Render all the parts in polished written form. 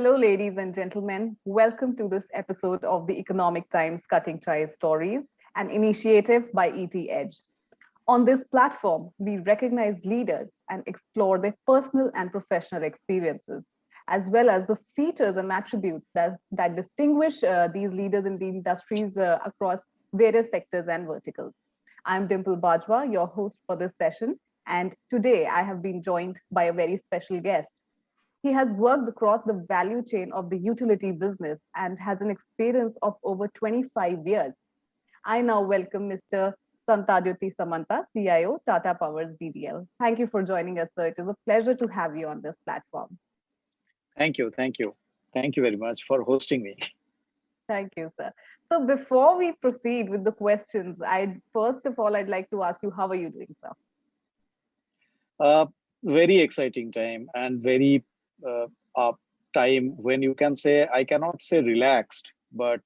Hello, ladies and gentlemen. Welcome to this episode of the Economic Times Cutting Try Stories, an initiative by ET Edge. On this platform, we recognize leaders and explore their personal and professional experiences, as well as the features and attributes that distinguish these leaders in the industries across various sectors and verticals. I'm Dimple Bajwa, your host for this session, and today I have been joined by a very special guest. He has worked across the value chain of the utility business and has an experience of over 25 years. I now welcome Mr. Santadyuti Samanta, CIO, Tata Powers DDL. Thank you for joining us, sir. It is a pleasure to have you on this platform. Thank you. Thank you. Thank you very much for hosting me. Thank you, sir. So before we proceed with the questions, first of all, I'd like to ask you, how are you doing, sir? Very exciting time and very time when you can say, I cannot say relaxed, but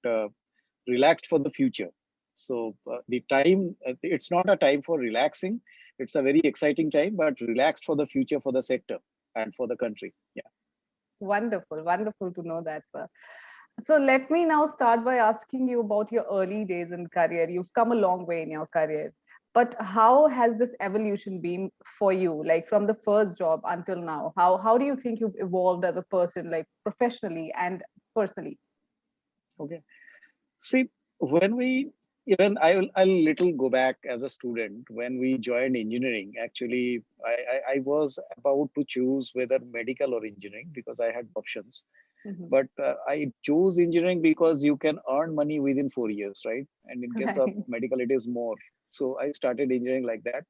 relaxed for the future. So the time, it's not a time for relaxing. It's a very exciting time, but relaxed for the future, for the sector and for the country. Yeah. Wonderful. Wonderful to know that, sir. So let me now start by asking you about your early days in career. You've come a long way in your career, but how has this evolution been for you, like from the first job until now? How do you think you've evolved as a person, like professionally and personally? Okay. See, when we even I'll little go back as a student when we joined engineering. Actually, I was about to choose whether medical or engineering because I had options. Mhm. But I chose engineering because you can earn money within 4 years, right? And in case of Right. medical, it is more. So I started engineering like that.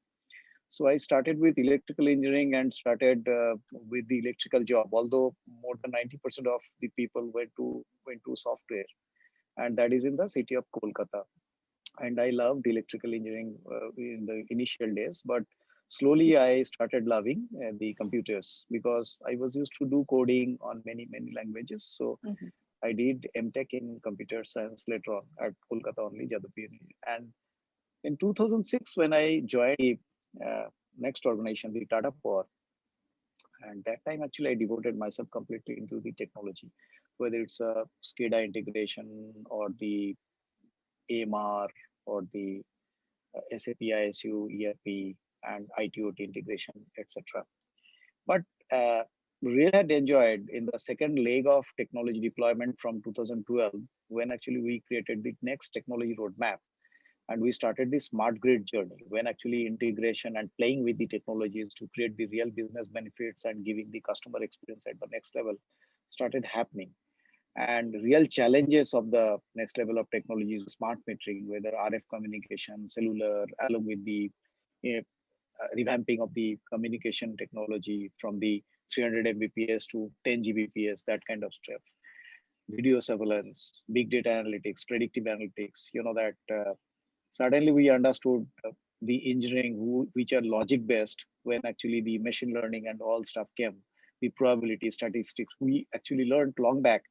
So I started with electrical engineering and started with the electrical job. Although more than 90% of the people went to software, and that is in the city of Kolkata. And I loved electrical engineering in the initial days, but slowly I started loving the computers because I was used to do coding on many languages. So Mhm. I did MTech in computer science later on at Kolkata only, Jadavpur. And in 2006, when I joined the next organization, the Tata Power, and that time actually I devoted myself completely into the technology, whether it's a SCADA integration or the AMR or the SAP ISU, ERP, and ITOT integration, etc. But really had enjoyed in the second leg of technology deployment from 2012 when actually we created the next technology roadmap and we started the smart grid journey when actually integration and playing with the technologies to create the real business benefits and giving the customer experience at the next level started happening. And real challenges of the next level of technology is smart metering, whether RF communication, cellular, along with the uh, revamping of the communication technology from the 300 Mbps to 10 Gbps, that kind of stuff. Video surveillance, big data analytics, predictive analytics. You know that suddenly we understood the engineering which are logic based when actually the machine learning and all stuff came. The probability, statistics, we actually learned long back.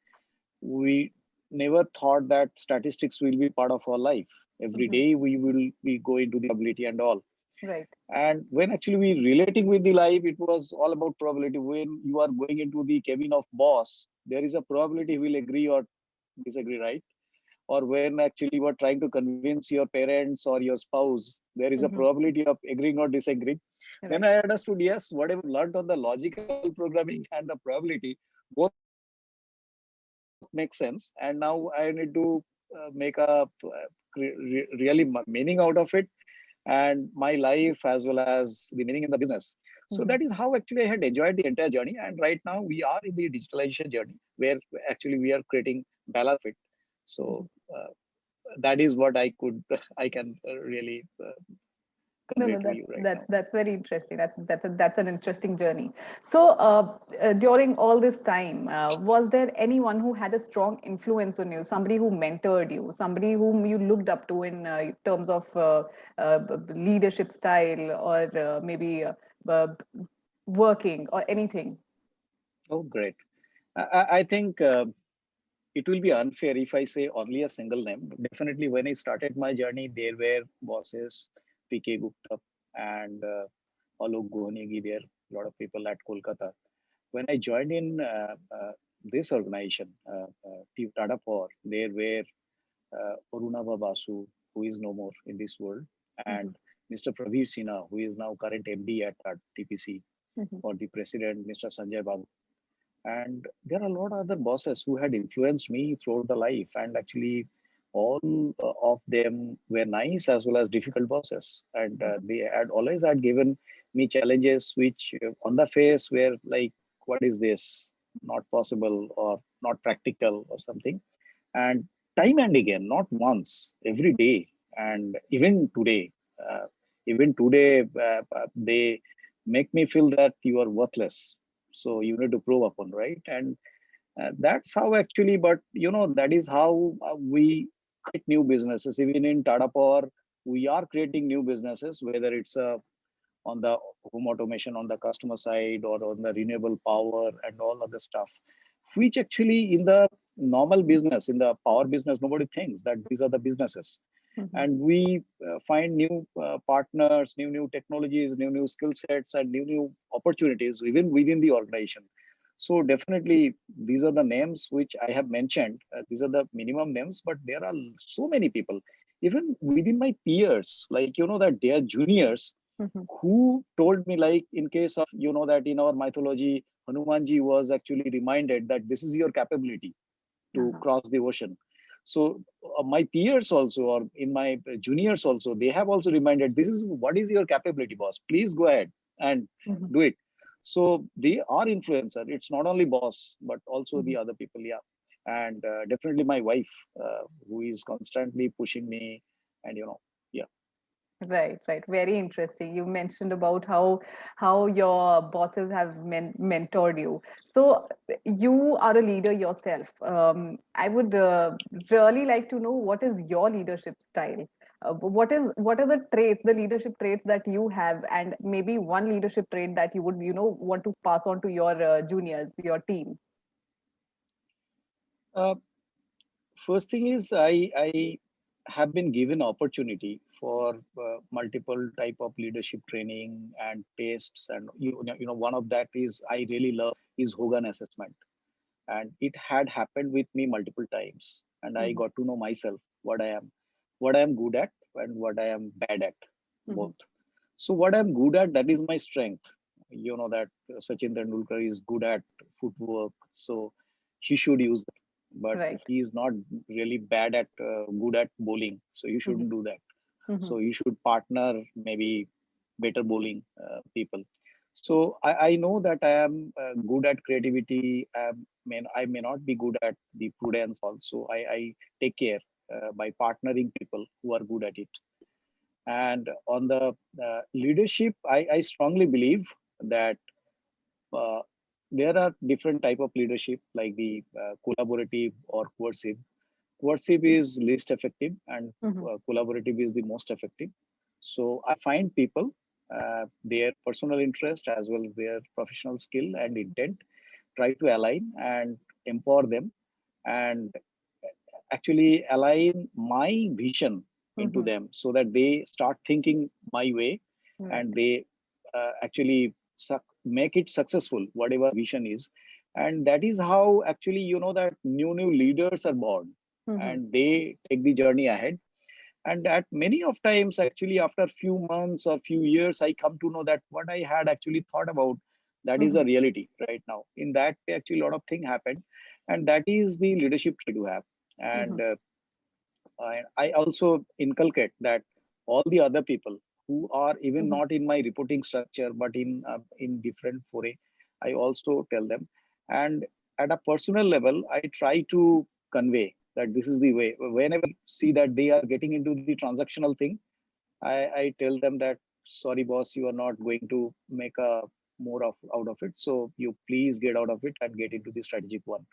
We never thought that statistics will be part of our life. Every Mhm. day we go into the probability and all. Right. And when actually we relating with the life, it was all about probability. When you are going into the cabin of boss, there is a probability he will agree or disagree, right? Or when actually you are trying to convince your parents or your spouse, there is a Mhm. probability of agreeing or disagreeing. Then Right. I understood, yes, whatever learned on the logical programming and the probability, both make sense. And now I need to make a really meaning out of it and my life as well as the meaning in the business. So that is Mhm. how actually I had enjoyed the entire journey. And right now we are in the digitalization journey where actually we are creating balance of it. Mhm. So that is what I can really No, convey no, to you right now. that's very interesting. That's an interesting journey. So, during all this time, was there anyone who had a strong influence on you? Somebody who mentored you, somebody whom you looked up to in terms of leadership style, or maybe uh, working or anything? Oh, great. I think it will be unfair if I say only a single name. Definitely, when I started my journey, there were bosses, PK Gupta and Alok Gohanegi, there, a lot of people at Kolkata. When I joined in this organization, Tata Power, there were Arunava Basu, who is no more in this world, Mhm, and Mr. Praveer Sinha, who is now current MD at TPC, mhm, or the president, Mr. Sanjay Babu. And there are a lot of other bosses who had influenced me throughout the life, and actually all of them were nice as well as difficult bosses, and mhm, they had always had given me challenges which on the face were like, what is this, not possible or not practical or something. And time and again, not once, every day, and uh, even today, they make me feel that you are worthless, so you need to prove upon, right? And that's how actually, but that is how we create new businesses. Even in Tata Power, we are creating new businesses, whether it's on the home automation on the customer side, or on the renewable power and all other stuff, which actually in the normal business, in the power business, nobody thinks that these are the businesses. mhm. And we find new partners, new technologies, new skill sets, and new opportunities even within the organization. So definitely these are the names which I have mentioned. These are the minimum names, but there are so many people even within my peers, like that they are juniors, Mhm. who told me, like in case of that in our mythology, Hanumanji was actually reminded that this is your capability to Uh-huh. cross the ocean. So my peers also, or in my juniors also, they have also reminded, this is what is your capability, boss, please go ahead and Mhm, do it. So they are influencer, it's not only boss but also mhm. the other people, yeah. And definitely my wife, who is constantly pushing me, and yeah. Right, right. Very interesting. You mentioned about how your bosses have mentored you. So you are a leader yourself. I would really like to know what is your leadership style. What are the traits, the leadership traits that you have, and maybe one leadership trait that you would want to pass on to your juniors, your team. uh, First thing is, I have been given opportunity for multiple type of leadership training and tests, and one of that is I really love is Hogan assessment, and it had happened with me multiple times, and I Mm-hmm, got to know myself, what I am good at and what I am bad at, mm-hmm. both. So what I'm good at, that is my strength. You know that Sachin Tendulkar is good at footwork, so he should use that. But Right. he is not really bad at good at bowling, so you Mm-hmm, shouldn't do that. mm-hmm, So you should partner maybe better bowling people. So I know that I am good at creativity. I may not be good at the prudence also. I take care by partnering people who are good at it. And on the leadership, I strongly believe that uh, there are different type of leadership, like the collaborative or coercive. Coercive is least effective, and mm-hmm, collaborative is the most effective. So I find people, their personal interest as well as their professional skill and intent, try to align and empower them, and actually align my vision into mm-hmm. them, so that they start thinking my way, Right. and they actually make it successful, whatever vision is. And that is how actually that new leaders are born, Mm-hmm, and they take the journey ahead. And at many of times, actually after few months or few years, I come to know that what I had actually thought about, that is mm-hmm, a reality right now. In that way, actually a lot of thing happened, and that is the leadership try to have. mm-hmm, And I also inculcate that all the other people who are even mm-hmm. not in my reporting structure, but in different foray, I also tell them. And at a personal level, I try to convey that this is the way. Whenever I see that they are getting into the transactional thing, I tell them that, sorry boss, you are not going to make a more of out of it. So you please get out of it and get into the strategic one,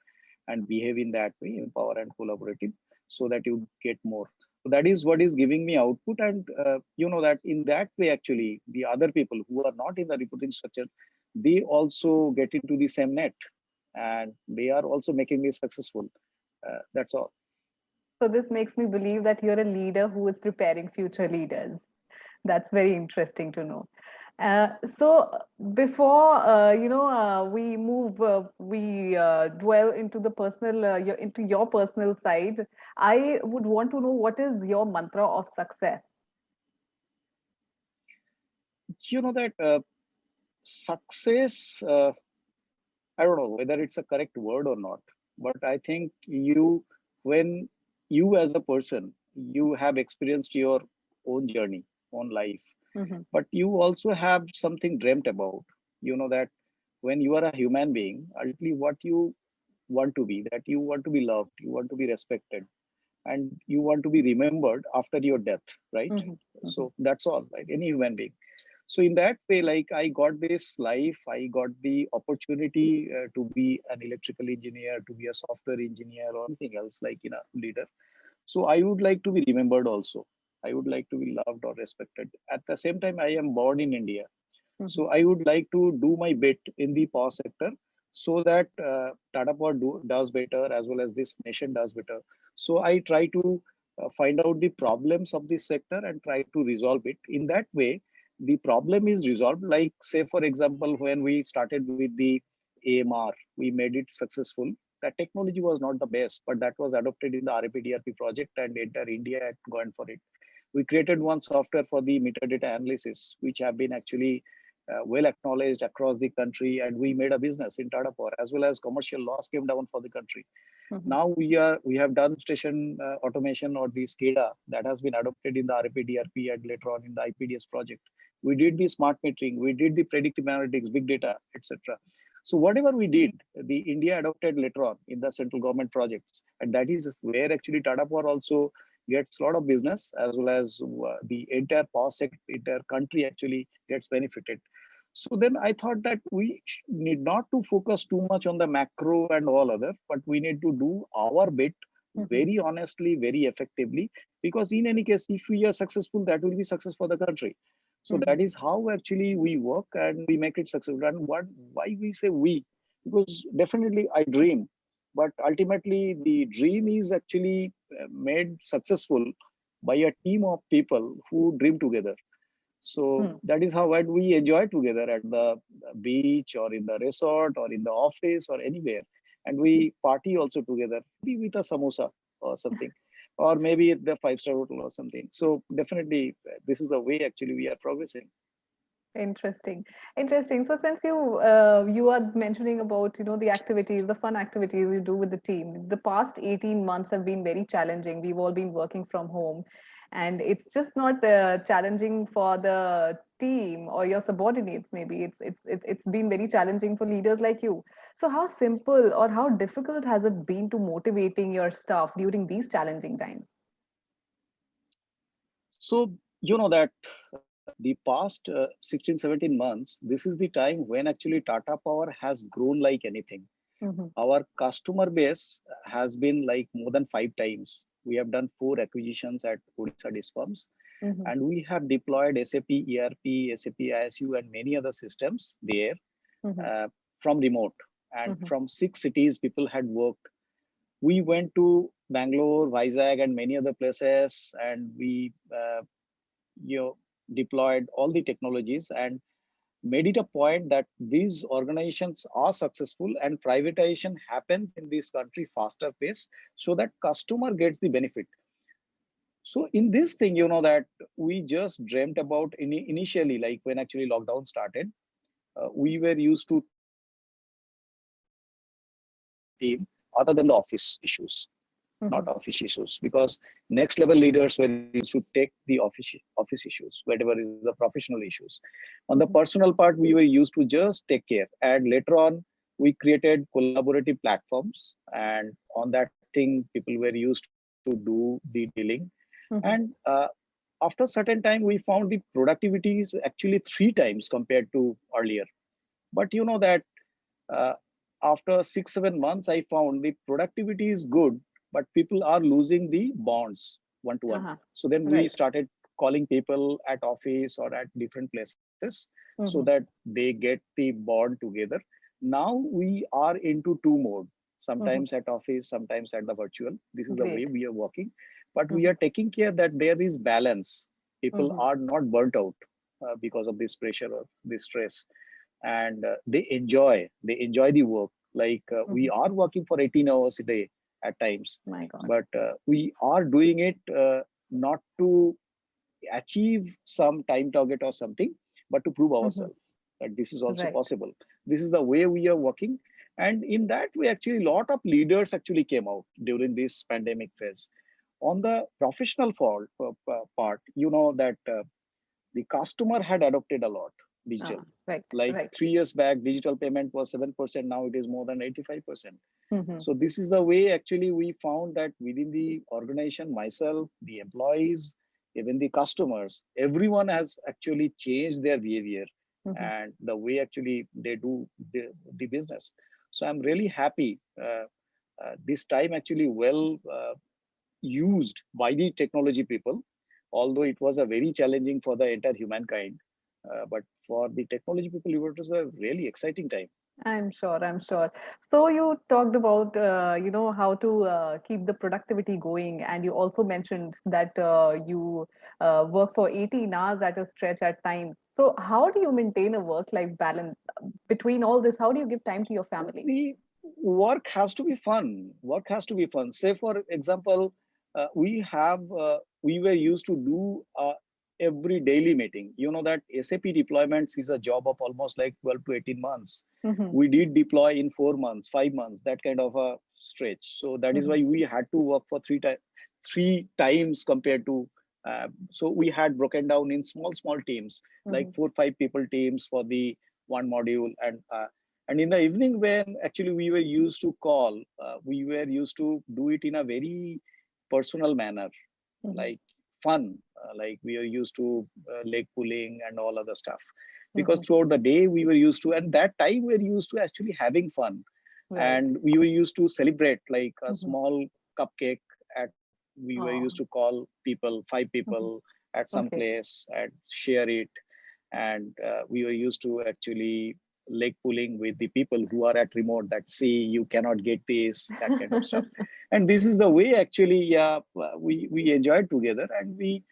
and behave in that way, empower and collaborative, so that you get more. So that is what is giving me output. And that in that way, actually the other people who are not in the reporting structure, they also get into the same net, and they are also making me successful. That's all. So this makes me believe that you're a leader who is preparing future leaders. That's very interesting to know. Uh, so before we move, we dwell into the personal, into your personal side. I would want to know what is your mantra of success. You know that success, I don't know whether it's a correct word or not, but I think when you as a person, you have experienced your own journey, own life, Hmm. but you also have something dreamt about. You know that when you are a human being, ultimately what you want to be, that you want to be loved, you want to be respected, and you want to be remembered after your death, right? Hmm. Hmm. So that's all, like any human being. So in that way, like I got this life, I got the opportunity to be an electrical engineer, to be a software engineer, or anything else, like in a leader. So I would like to be remembered also. I would like to be loved or respected. At the same time, I am born in India, Hmm. so I would like to do my bit in the power sector so that Tata Power does better as well as this nation does better. So I try to find out the problems of this sector and try to resolve it. In that way, the problem is resolved. Like say for example, when we started with the AMR, we made it successful. That technology was not the best, but that was adopted in the RAPDRP project and entire India had gone for it. We created one software for the metadata analysis, which have been actually well acknowledged across the country, and we made a business in Tata Power as well as commercial loss came down for the country. Hmm. Now we have done station automation or the SCADA that has been adopted in the RAPDRP and later on in the IPDS project. We did the smart metering, we did the predictive analytics, big data, etc. So whatever we did, the India adopted later on in the central government projects, and that is where actually Tata Power also gets a lot of business as well as the entire power sector, entire country actually gets benefited. So then I thought that we need not to focus too much on the macro and all other, but we need to do our bit Hmm. very honestly, very effectively, because in any case, if we are successful, that will be success for the country. So Hmm. that is how actually we work and we make it successful. And why we say we? Because definitely I dream, but ultimately the dream is actually made successful by a team of people who dream together. So Hmm. that is how what we enjoy together at the beach or in the resort or in the office or anywhere. And we party also together, maybe with a samosa or something, or maybe at the five-star hotel or something. So definitely, this is the way actually we are progressing. Interesting, interesting. So since you are mentioning about the activities, the fun activities you do with the team, the past 18 months have been very challenging. We've all been working from home, and it's just not challenging for the team or your subordinates. Maybe it's been very challenging for leaders like you. So how simple or how difficult has it been to motivating your staff during these challenging times? So, you know that the past 16, 17 months, this is the time when actually Tata Power has grown like anything. Mm-hmm. Our customer base has been like more than 5 times. We have done 4 acquisitions at Odisha Discoms, Mm-hmm. and we have deployed SAP ERP, SAP ISU, and many other systems there Mm-hmm. uh, from remote. And Mm-hmm. from 6 cities, people had worked. We went to Bangalore, Vizag, and many other places, and we you know deployed all the technologies and made it a point that these organizations are successful and privatization happens in this country faster pace so that customer gets the benefit. So in this thing, that we just dreamt about initially, like when actually lockdown started, we were used to think team other than the office issues, Mm-hmm. not office issues, because next level leaders were used to take the office issues, whatever is the professional issues. On the Mm-hmm. personal part, we were used to just take care. And later on, we created collaborative platforms, and on that thing, people were used to do the dealing. And Mm-hmm. after a certain time, we found the productivity is actually 3 times compared to earlier. But you know that uh, after 6 7 months I found the productivity is good, but people are losing the bonds one to one. Uh-huh. So then we Right. started calling people at office or at different places so that Mm-hmm. they get the bond together. Now we are into two mode, Mm-hmm. sometimes at office, sometimes at the virtual. This is the way Great. we are working, but we Mm-hmm. are taking care that there is balance. People Mm-hmm. are not burnt out. because of this pressure or this stress, and they enjoy the work. Like we Mhm. are working for 18 hours a day at times, My God. but we are doing it not to achieve some time target or something, but to prove Mhm. ourselves that this is also Right. possible. This is the way we are working. And in that way, actually, a lot of leaders actually came out during this pandemic phase. On the professional part, you know that the customer had adopted a lot digital. Right. Like Right. 3 years back, digital payment was 7%. Now it is more than 85%. Mhm. So this is the way actually we found that within the organization, myself, the employees, even the customers, everyone has actually changed their behavior Mhm. and the way actually they do the business. So I'm really happy. This time actually used by the technology people, although it was a very challenging for the entire humankind. But for the technology people, it was a really exciting time. I'm sure. I'm sure. So you talked about, how to keep the productivity going, and you also mentioned that you work for 18 hours at a stretch at times. So how do you maintain a work-life balance between all this? How do you give time to your family? The work has to be fun. Work has to be fun. Say, for example, we were used to do every daily meeting. You know that SAP deployments is a job of almost like 12 to 18 months. Hmm. We did deploy in 4 months, 5 months, that kind of a stretch. So that is Hmm. why we had to work for three times compared to. So we had broken down in small teams, like Hmm. 4 5 people teams for the one module, and in the evening, when actually we were used to call, we were used to do it in a very personal manner, Hmm. like fun, like we are used to leg pulling and all other stuff. Because Hmm. throughout the day, we were used to, and that time we were used to actually having fun. Right. And we were used to celebrate like a Hmm. small cupcake at, we were used Oh. to call people, five Hmm. people at some Okay. place and share it. And we were used to actually leg pulling with the people who are at remote, that see you cannot get this, that kind of stuff. And this is the way actually, yeah, we enjoyed together, and we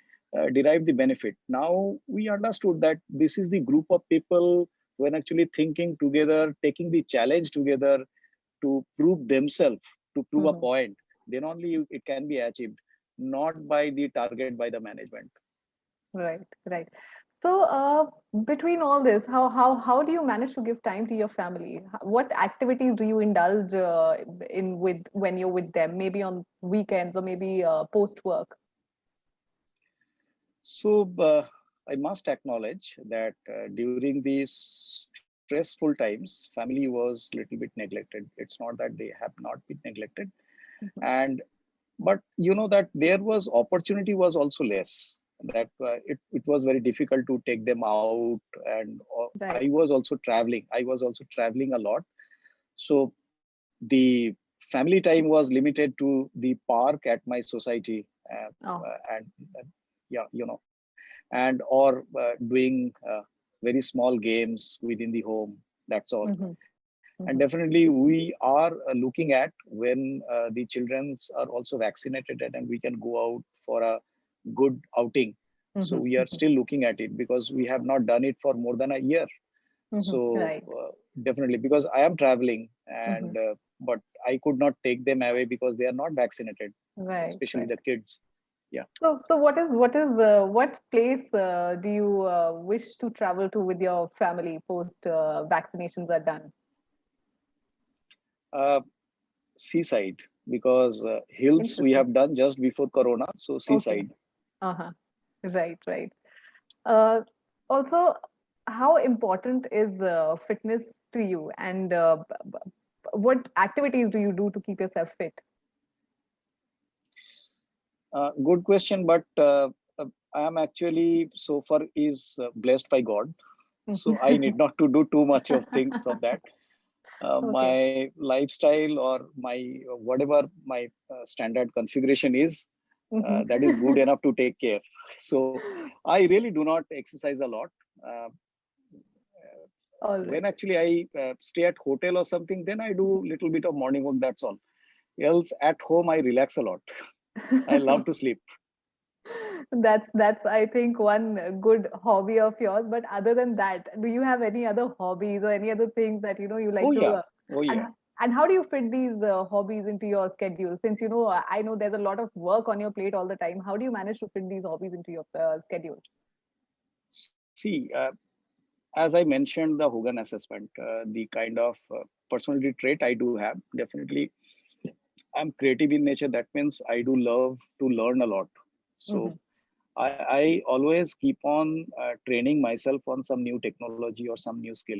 derived the benefit. Now we understood that this is the group of people when actually thinking together, taking the challenge together to prove themselves, to prove a Hmm. point, then only it can be achieved, not by the target by the management. Right. Right. So, between all this, how do you manage to give time to your family? What activities do you indulge in with when you're with them? Maybe on weekends or maybe post work. So I must acknowledge that during these stressful times, family was little bit neglected. It's not that they have not been neglected, Mhm. and but you know that there was opportunity was also less. That it was very difficult to take them out, and I Right. was also traveling. I was also traveling a lot. So the family time was limited to the park at my society, Oh. and yeah, and or doing very small games within the home. That's all. Hmm. And Hmm. definitely we are looking at when the children are also vaccinated and we can go out for a good outing. So Hmm. we are Hmm. still looking at it because we have not done it for more than a year. Hmm. So Right. definitely, because I am traveling, Hmm. and but I could not take them away because they are not vaccinated, Right. especially Right. the kids. Yeah. So what place do you wish to travel to with your family post vaccinations are done? Uh, Seaside, because hills we Interesting. have done just before Corona. So Okay. seaside. Uh-huh. Right. Right. Uh, Also, how important is fitness to you, and what activities do you do to keep yourself fit? Good question, but I am actually so far is blessed by God, so I need not to do too much of things of that. Okay. My lifestyle or my whatever my standard configuration is, Hmm. that is good enough to take care. So I really do not exercise a lot. Uh, All when right. actually I stay at hotel or something, then I do little bit of morning work. That's all. Else at home I relax a lot. I love to sleep. That's I think one good hobby of yours. But other than that, do you have any other hobbies or any other things that you Oh like to yeah, oh and yeah. and how do you fit these hobbies into your schedule? Since I know there's a lot of work on your plate all the time. How do you manage to fit these hobbies into your schedule? See, as I mentioned, the Hogan assessment, the kind of personality trait I do have, definitely I'm creative in nature. That means I do love to learn a lot. Mm-hmm. So I always keep on training myself on some new technology or some new skill.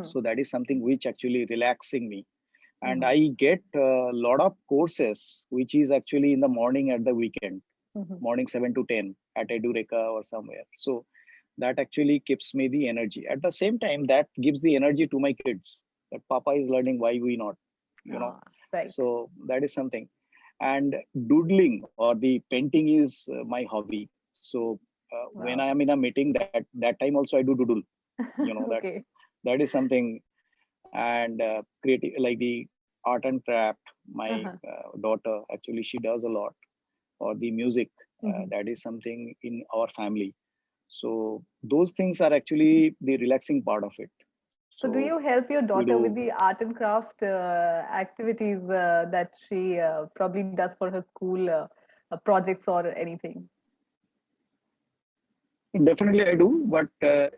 So that is something which actually relaxing me. And Mm-hmm. I get a lot of courses, which is actually in the morning at the weekend, Mm-hmm. morning 7 to 10 at Edureka or somewhere. So that actually keeps me the energy. At the same time, that gives the energy to my kids. That Papa is learning, why we not, you know. Ah, right. So that is something. And doodling or the painting is my hobby. So when Wow. I am in a meeting, that time also I do doodle. You know Okay. that is something. And creative, like the art and craft. My Uh-huh. daughter actually she does a lot, or the music. Mm-hmm. That is something in our family. So those things are actually the relaxing part of it. So, do So you help your we daughter do. with the art and craft activities that she probably does for her school projects or anything? Definitely I do, but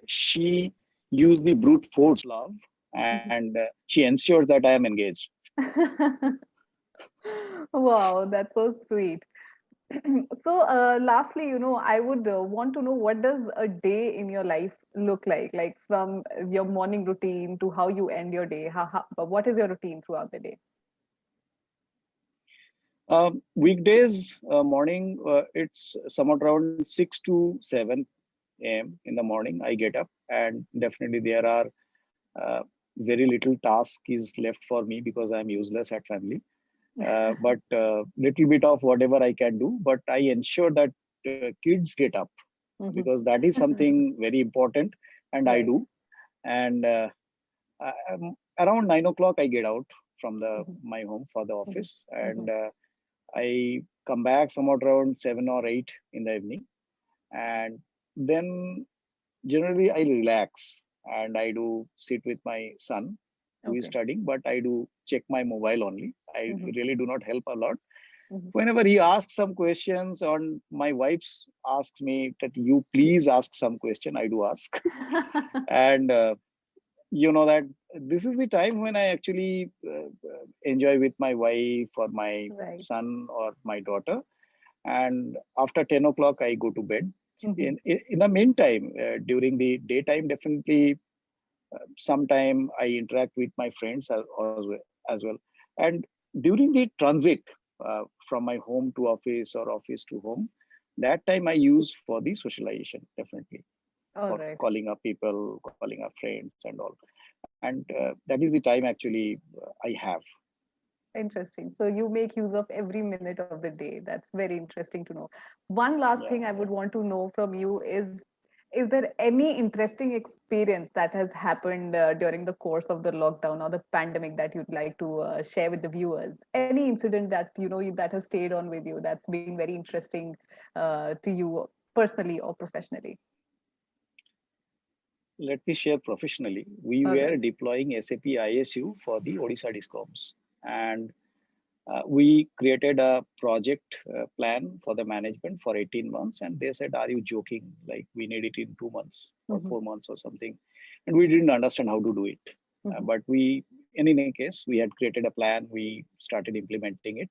she use the brute force love, and she ensures that I am engaged. Wow, that's so sweet. So, lastly, I would want to know what does a day in your life look like from your morning routine to how you end your day. What is your routine throughout the day? Weekdays morning, it's somewhat around 6 to 7 a.m. in the morning. I get up, and definitely there are uh, very little task is left for me because I'm useless at family. But little bit of whatever I can do, but I ensure that kids get up, Hmm. because that is something very important, and I Right. do. And around 9 o'clock, I get out from the Hmm. my home for the Hmm. office, Hmm. and I come back somewhat around 7 or 8 in the evening, and then generally I relax and I do sit with my son who is Okay. studying, but I do check my mobile only. I Hmm. really do not help a lot. Hmm. Whenever he asks some questions, on my wife asks me that you please ask some question, I do ask. And you know that this is the time when I actually enjoy with my wife or my Right. son or my daughter. And after 10 o'clock, I go to bed. Hmm. In the meantime, during the daytime, definitely sometime I interact with my friends as well. And during the transit from my home to office or office to home, that time I use for the socialization, definitely, All for right. calling up people, calling up friends, and all. And that is the time actually I have. Interesting. So you make use of every minute of the day. That's very interesting to know. One last Yeah, thing I yeah. would want to know from you is there any interesting experience that has happened during the course of the lockdown or the pandemic that you'd like to share with the viewers? Any incident that that has stayed on with you that's been very interesting to you personally or professionally? Let me share professionally. We All were right. deploying SAP ISU for the Odisha Discoms, and we created a project plan for the management for 18 months, and they said, "Are you joking? Like we need it in 2 months or Mm-hmm. 4 months or something," and we didn't understand how to do it. Mm-hmm. But we, in any case, we had created a plan. We started implementing it.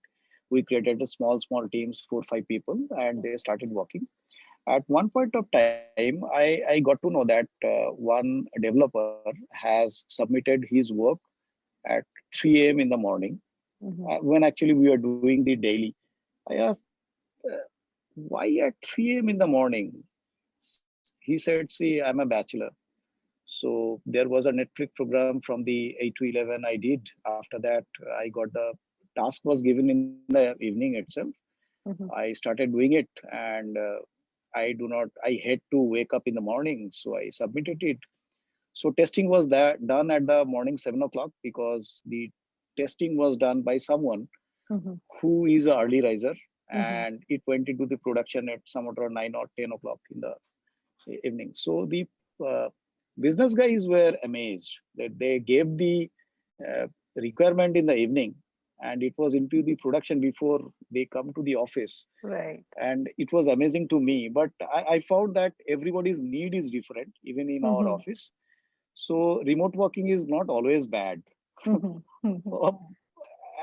We created a small teams, 4 5 people, and they started working. At one point of time, I got to know that one developer has submitted his work at 3 a.m. in the morning, Mm-hmm. when actually we are doing the daily. I asked, uh, why at 3 a.m. in the morning? He said, see, I'm a bachelor. So there was a Netflix program from the 8 to 11 I did. After that, I got the task was given in the evening itself. Mm-hmm. I started doing it, and I had to wake up in the morning. So I submitted it. So testing was done at the morning 7 o'clock, because the testing was done by someone Mm-hmm. who is an early riser. Mhm. and it went into the production at somewhat around 9 or 10 o'clock in the evening. So the uh, business guys were amazed that they gave the uh, requirement in the evening, and it was into the production before they come to the office. Right. And it was amazing to me. But I found that everybody's need is different, even in our Mhm. office. So remote working is not always bad. Mhm. Mhm. Uh,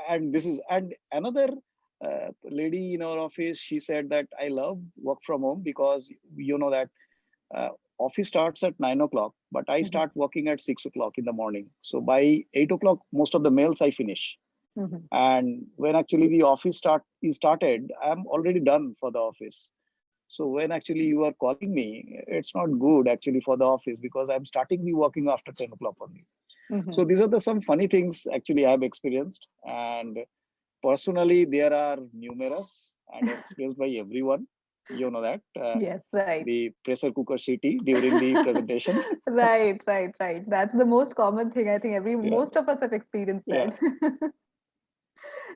and this is and another lady in our office, she said that I love work from home because you know that uh, office starts at 9 o'clock, but I Mhm. start working at 6 o'clock in the morning. So by 8 o'clock, most of the mails I finish. Mhm. And when actually the office start is started, I'm already done for the office. So when actually you are calling me, it's not good actually for the office because I'm starting the working after 10 o'clock only. So Mhm. these are the some funny things actually I have experienced. And personally, there are numerous and experienced by everyone. You know that. Yes, right. The pressure cooker city during the presentation. Right, right, right. That's the most common thing. I think Yeah, most of us have experienced yeah, that.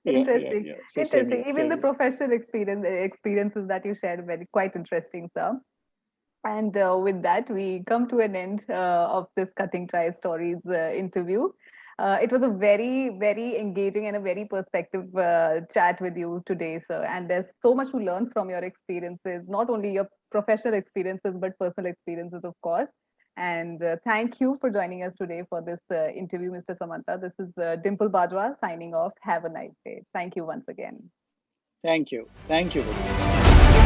yeah, yeah, Interesting. yeah. So same Interesting. here, Even same the here. professional experiences that you shared, very quite interesting, sir. And with that, we come to an end of this Cutting Try Stories interview. It was a very, very engaging and a very perspective chat with you today, sir. And there's so much to learn from your experiences, not only your professional experiences, but personal experiences, of course. And thank you for joining us today for this interview, Mr. Samanta. This is Dimple Bajwa signing off. Have a nice day. Thank you once again. Thank you. Thank you very much.